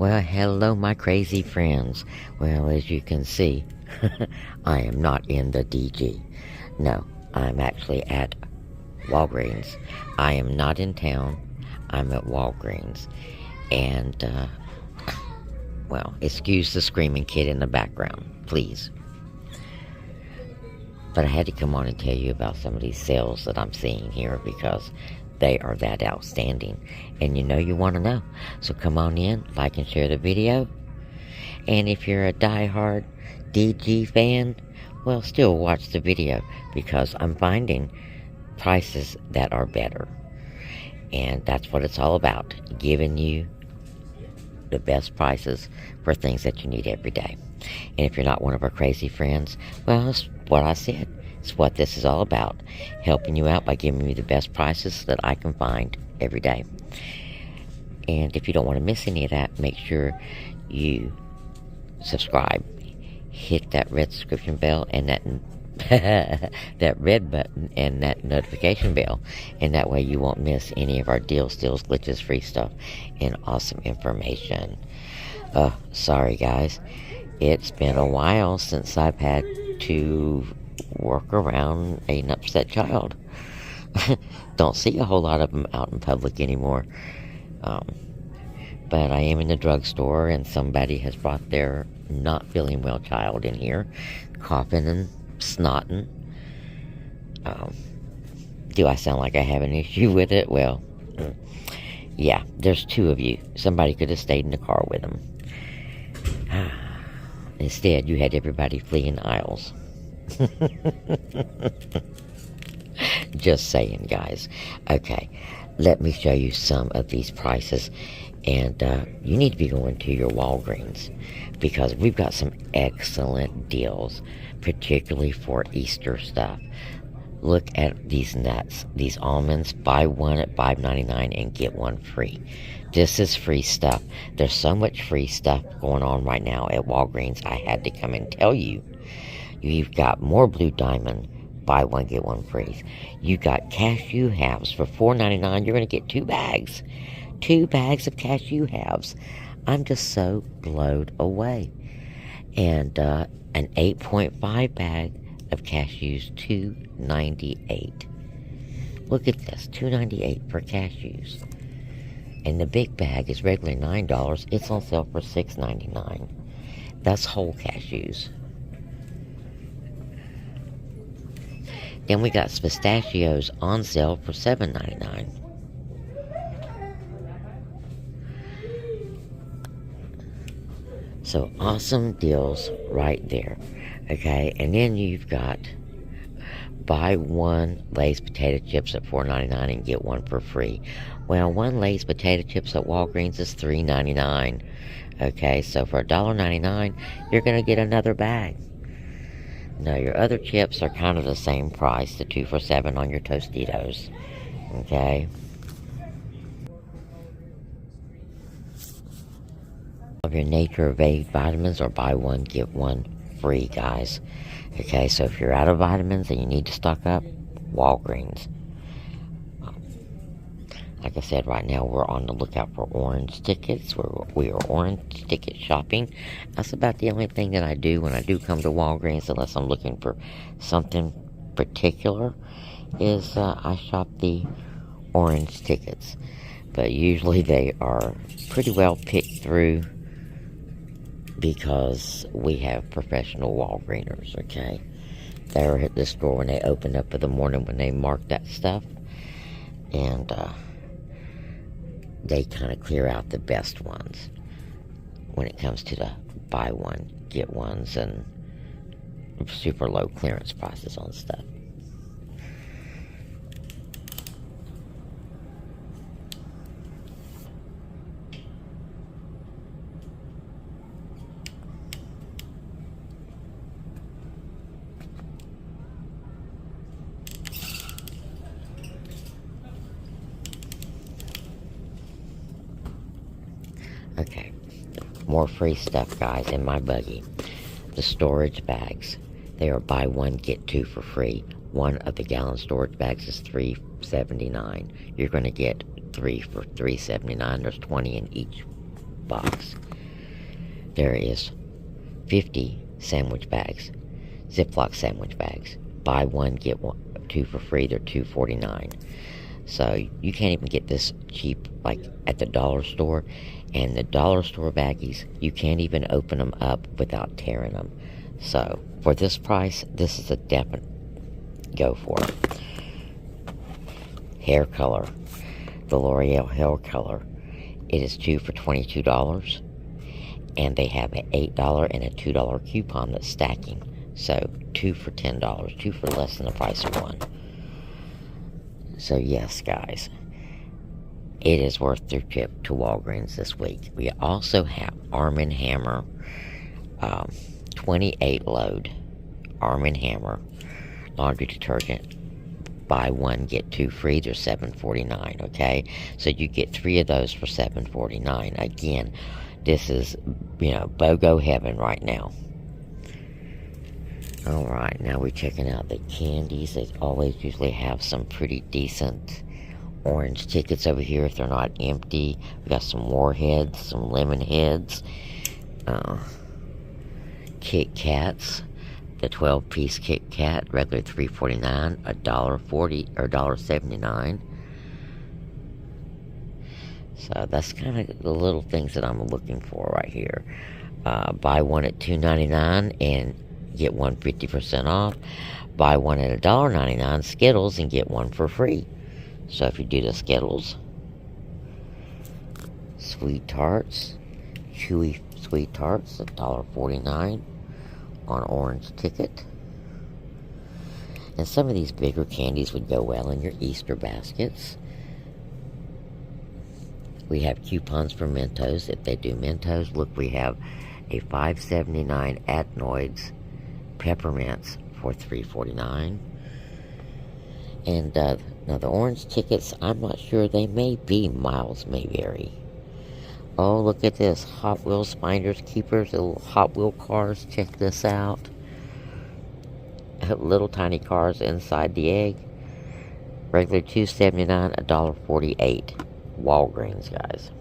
Well, hello, my crazy friends. Well, as you can see, I am not in the DG. No, I'm actually at Walgreens. I am not in town. I'm at Walgreens. And, well, excuse the screaming kid in the background, please. But I had to come on and tell you about some of these sales that I'm seeing here because they are that outstanding. And you know you want to know. So come on in, like and share the video. And if you're a diehard DG fan, well, still watch the video because I'm finding prices that are better. And that's what it's all about, giving you the best prices for things that you need every day. And if you're not one of our crazy friends, well, it's what I said. It's what this is all about, helping you out by giving you the best prices that I can find every day. And if you don't want to miss any of that, make sure you subscribe. Hit that red subscription bell and that that red button and that notification bell, and that way you won't miss any of our deals, steals, glitches, free stuff, and awesome information. Sorry guys, it's been a while since I've had to work around an upset child. Don't see a whole lot of them out in public anymore. But I am in the drugstore and somebody has brought their not feeling well child in here, coughing and snotting. Do I sound like I have an issue with it? Well, yeah, there's two of you. Somebody could have stayed in the car with them. Instead, you had everybody fleeing aisles. Just saying, guys. Okay, let me show you some of these prices. And you need to be going to your Walgreens because we've got some excellent deals, particularly for Easter stuff. Look at these nuts, these almonds. Buy one at $5.99 and get one free. This is free stuff. There's so much free stuff going on right now at Walgreens. I had to come and tell you. You've got more Blue Diamond. Buy one, get one free. You got cashew halves for $4.99. You're going to get 2 bags. 2 bags of cashew halves. I'm just so blown away. And an 8.5 bag of cashews, $2.98. Look at this, $2.98 for cashews. And the big bag is regularly $9. It's on sale for $6.99. That's whole cashews. Then we got pistachios on sale for $7.99. So awesome deals right there. Okay, and then you've got buy one Lay's potato chips at $4.99 and get one for free. Well, one Lay's potato chips at Walgreens is $3.99. Okay, so for $1.99, you're going to get another bag. Now, your other chips are kind of the same price, the 2 for $7 on your Tostitos. Okay. Of your Nature of A vitamins, or buy one, get one free, guys. Okay, so if you're out of vitamins and you need to stock up, Walgreens. Like I said, right now we're on the lookout for orange tickets. We are orange ticket shopping. That's about the only thing that I do when I do come to Walgreens, unless I'm looking for something particular, is I shop the orange tickets. But usually they are pretty well picked through because we have professional Walgreeners, okay? They're at the store when they open up in the morning when they mark that stuff. And they kind of clear out the best ones when it comes to the buy one, get ones, and super low clearance prices on stuff. Okay, more free stuff, guys, in my buggy. The storage bags. They are buy one, get 2 for free. One of the gallon storage bags is $3.79. You're going to get 3 for $3.79. There's 20 in each box. There is 50 sandwich bags, Ziploc sandwich bags. Buy one, get two for free. They're $2.49. So you can't even get this cheap like at the dollar store. And the dollar store baggies, you can't even open them up without tearing them. So for this price, this is a definite go for it. Hair color, the L'Oreal hair color. It is 2 for $22. And they have an $8 and a $2 coupon that's stacking. So 2 for $10, 2 for less than the price of one. So yes, guys, it is worth their trip to Walgreens this week. We also have Arm & Hammer 28 load Arm & Hammer laundry detergent. Buy one, get two free. They're $7.49, okay? So you get 3 of those for $7.49. Again, this is, BOGO heaven right now. Alright, now we're checking out the candies. They always usually have some pretty decent orange tickets over here if they're not empty. We got some Warheads, some Lemon Heads, Kit Kats. The 12-piece Kit Kat, regular $3.49, $1.40 or $1.79. So that's kind of the little things that I'm looking for right here. Buy one at $2.99 and get one 50% off. Buy one at $1.99 Skittles and get one for free. So if you do the Skittles, Sweet Tarts, Chewy Sweet Tarts, $1.49 on orange ticket. And some of these bigger candies would go well in your Easter baskets. We have coupons for Mentos if they do Mentos. Look, we have a $5.79 Adenoids Peppermints for $3.49. And now the orange tickets, I'm not sure, they may be, miles may vary. Oh, look at this, Hot Wheels Finders Keepers, little Hot Wheel cars. Check this out. Little tiny cars inside the egg. Regular $2.79, $1.48. Walgreens, guys.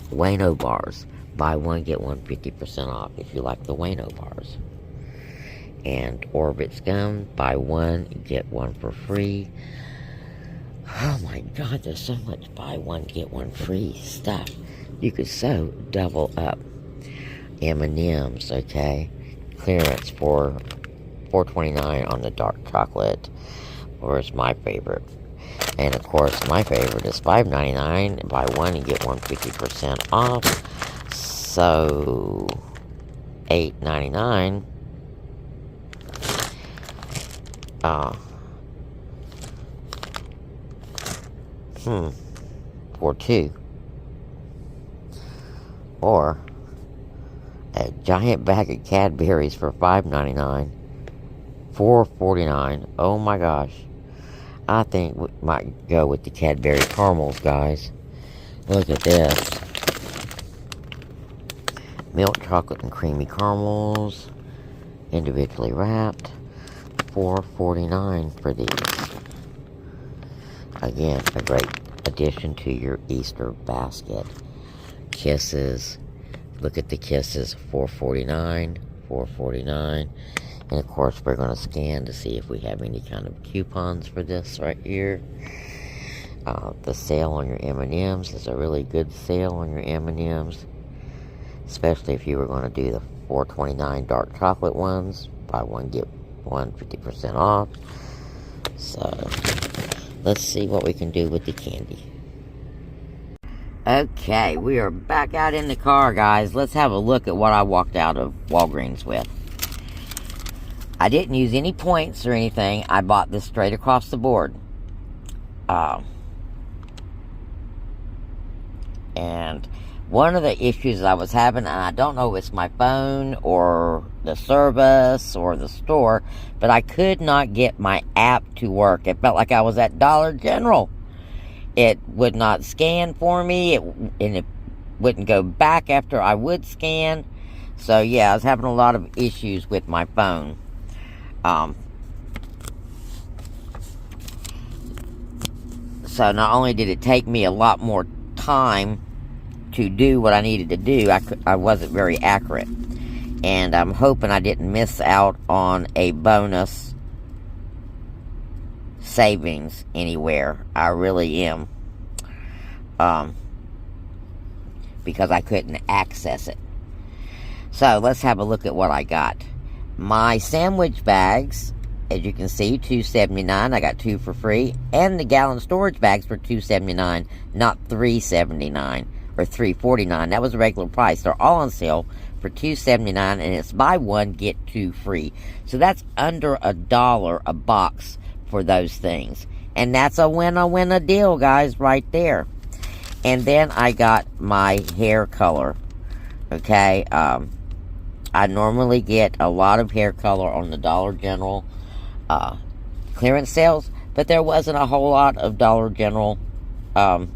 Wayno bars. Buy one, get one 50% off if you like the Wayno bars. And Orbit's gum. Buy one, get one for free. Oh my God, there's so much buy one, get one free stuff. You could so double up. M&M's, okay? Clearance for $4.29 on the dark chocolate. Or it's my favorite. And of course, my favorite is $5.99. Buy one and get one 50% off. So, $8.99. For two. Or a giant bag of Cadbury's for $5.99. $4.49. Oh my gosh. I think we might go with the Cadbury caramels, guys. Look at this. Milk chocolate and creamy caramels. Individually wrapped. $4.49 for these. Again, a great addition to your Easter basket. Kisses. Look at the Kisses. $4.49. $4.49. And of course, we're going to scan to see if we have any kind of coupons for this right here. The sale on your M&M's is a really good sale on your M&M's. Especially if you were going to do the $4.29 dark chocolate ones. Buy one, get one 50% off. So, let's see what we can do with the candy. Okay, we are back out in the car, guys. Let's have a look at what I walked out of Walgreens with. I didn't use any points or anything. I bought this straight across the board. And one of the issues I was having, and I don't know if it's my phone or the service or the store, but I could not get my app to work. It felt like I was at Dollar General. It would not scan for me, and it wouldn't go back after I would scan. So yeah, I was having a lot of issues with my phone. So not only did it take me a lot more time to do what I needed to do, I wasn't very accurate. And I'm hoping I didn't miss out on a bonus savings anywhere. I really am. Because I couldn't access it. So let's have a look at what I got. My sandwich bags, as you can see, $2.79. I got 2 for free. And the gallon storage bags for $2.79, not $3.79 or $3.49. That was the regular price. They're all on sale for $2.79, and it's buy one, get 2 free. So that's under $1 a box for those things. And that's a win-a deal, guys, right there. And then I got my hair color. Okay, I normally get a lot of hair color on the Dollar General clearance sales, but there wasn't a whole lot of Dollar General, hair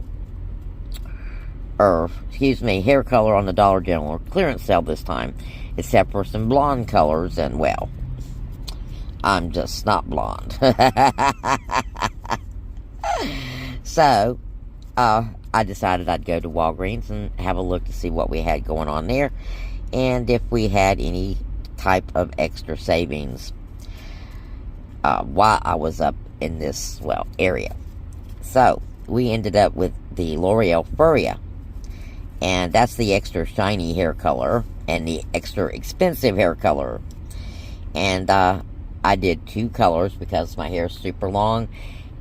color on the Dollar General clearance sale this time, except for some blonde colors, and well, I'm just not blonde. So, I decided I'd go to Walgreens and have a look to see what we had going on there, and if we had any type of extra savings while I was up in this, well, area. So, we ended up with the L'Oreal Furia, and that's the extra shiny hair color, and the extra expensive hair color. And I did 2 colors because my hair is super long,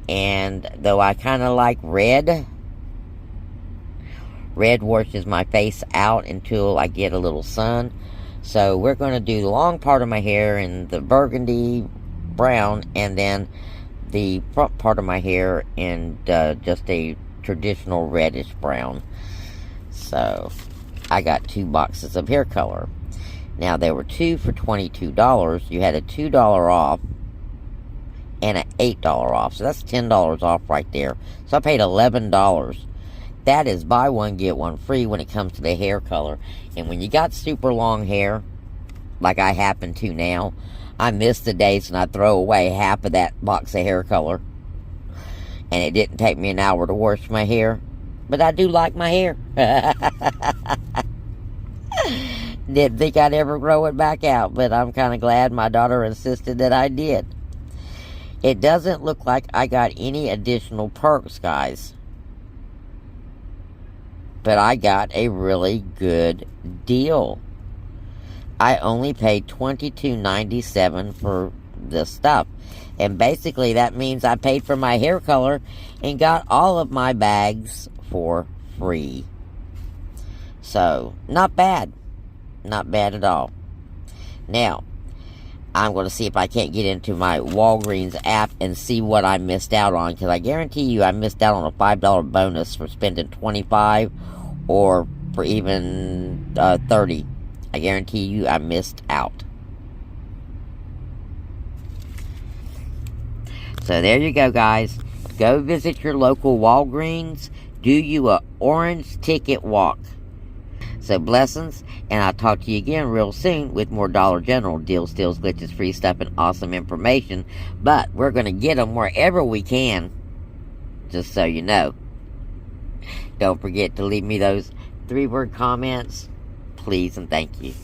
and though I kind of like red washes my face out until I get a little sun. So we're going to do the long part of my hair in the burgundy brown, and then the front part of my hair in just a traditional reddish brown. So I got 2 boxes of hair color. Now they were 2 for $22. You had a $2 off and an $8 off. So that's $10 off right there. So I paid $11. That is buy one, get one free when it comes to the hair color. And when you got super long hair, like I happen to now, I miss the days when I throw away half of that box of hair color. And it didn't take me an hour to wash my hair. But I do like my hair. Didn't think I'd ever grow it back out, but I'm kind of glad my daughter insisted that I did. It doesn't look like I got any additional perks, guys. But I got a really good deal. I only paid $22.97 for this stuff. And basically that means I paid for my hair color and got all of my bags for free. So, not bad. Not bad at all. Now, I'm going to see if I can't get into my Walgreens app and see what I missed out on. Because I guarantee you I missed out on a $5 bonus for spending $25 or for even $30. I guarantee you I missed out. So there you go, guys. Go visit your local Walgreens. Do you a orange ticket walk. So blessings, and I'll talk to you again real soon with more Dollar General deals, steals, glitches, free stuff, and awesome information. But we're going to get them wherever we can, just so you know. Don't forget to leave me those 3-word comments, please and thank you.